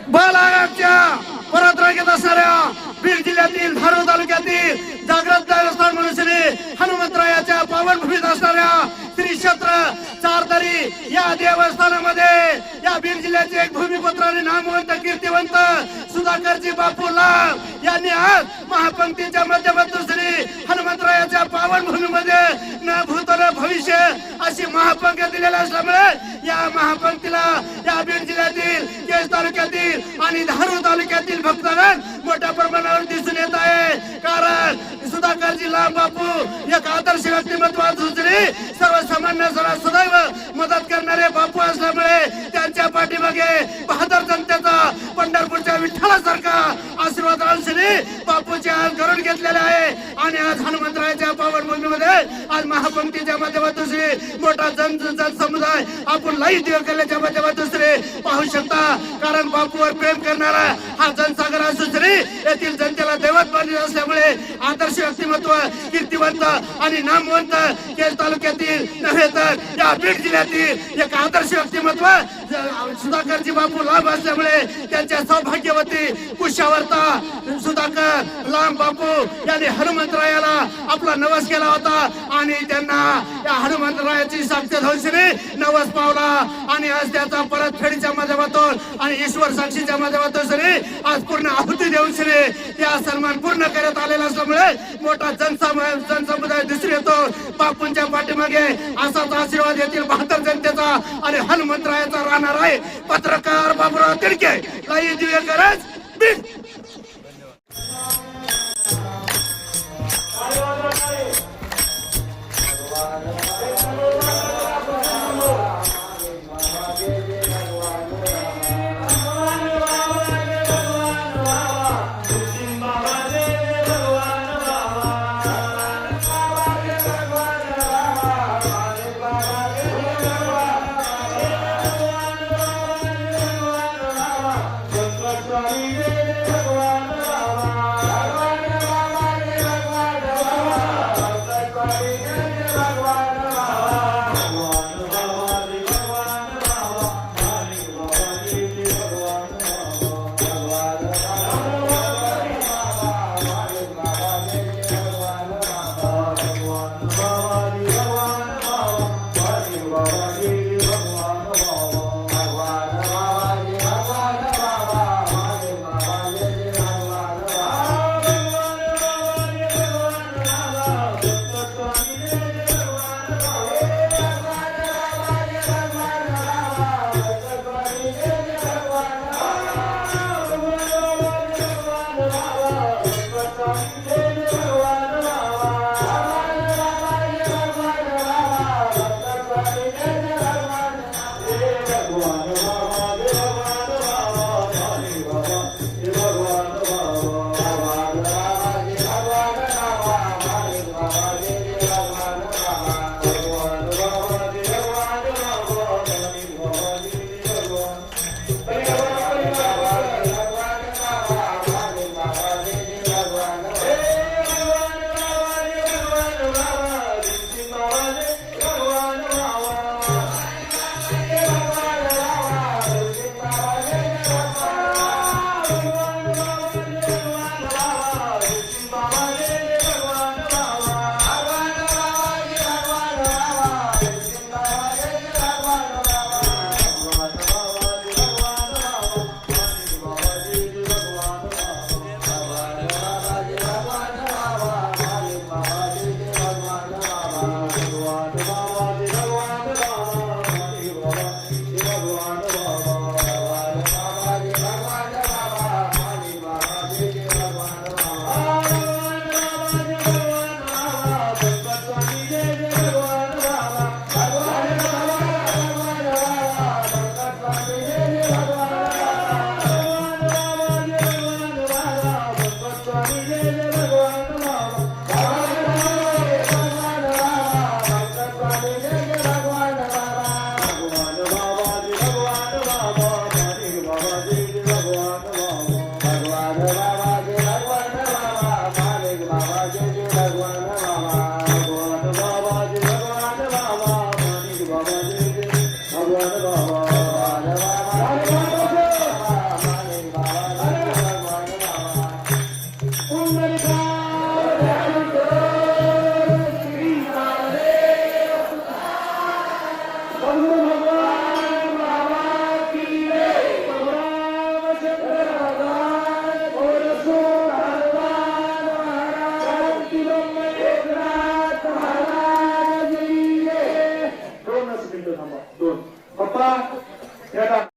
बाल आयोगाच्या परत रांगेत असणाऱ्या बीड जिल्ह्यातील धारूर तालुक्यातील जागृत देवस्थान म्हणून श्री हनुमंतरायाच्या पावनभूमीत असणाऱ्या श्री क्षेत्र चारदरी या देवस्थानामध्ये या बीड जिल्ह्याचे एक भूमिपुत्र आणि नामवंत कीर्तिवंत सुधाकरजी बापू लाड यांनी आज महापंक्तीच्या माध्यमातून श्री हनुमंतरायाच्या पावनभूमीमध्ये न भूत न भविष्य अशी महापंक्ती दिलेली असल्यामुळे या महापंक्तीला या बीड जिल्ह्यातील केज तालुक्यातील आणि धारूर तालुक्यातील भक्तगण मोठ्या प्रमाणावर दिसून येत आहे। कारण सुधाकरजी लाड बापू एक आदर्श व्यक्तिमत्व असुरी सर्वसामान्यांना सदैव मदत करणारे बापू असल्यामुळे त्यांच्या पाठीमागे बहादर जनतेचा पंढरपूरच्या विठ्ठलासारखा आशीर्वाद श्री बापूचे आज घडून घेतलेले आहे। आणि आज हनुमंतरायाच्या पावनभूमीमध्ये आज महापंक्तीच्या माध्यमातून श्री मोठा जन समुदाय आपण लाईव्ह देव केल्याच्या माध्यमातून श्री पाहू शकता। कारण बापूवर प्रेम करणारा हा जनसागर असू श्री येथील जनतेला दैवत मानले असल्यामुळे आदर्श व्यक्तिमत्व कीर्तिवंत आणि नामवंत केज तालुक्यातील नव्हे तर या बीड जिल्ह्यातील एक आदर्श व्यक्तिमत्व सुधाकरजी बापू लांब असल्यामुळे त्यांच्या सौभाग्यवती कुशावर्ता सुधाकर लांब बापू यांनी हनुमंतरायाला आपला नवस केला होता आणि त्यांना या हनुमंतरायाची साक्षात हौसरी नवस पावला आणि आज त्याचा परत फेडीच्या माध्यमातून आणि ईश्वर साक्षीच्या माध्यमातून श्री आज पूर्ण आहुती देऊन श्री या सन्मान पूर्ण करण्यात आलेला असल्यामुळे मोठा जनसमुदाय दिसून येतो। बापूंच्या पाठीमागे असाच आशीर्वाद येथील बहादर जनतेचा आणि हनुमंतरायाचा राहणार आहे। पत्रकार बाबूराव तिडके, लाईव्ह दिव्य करज बीड।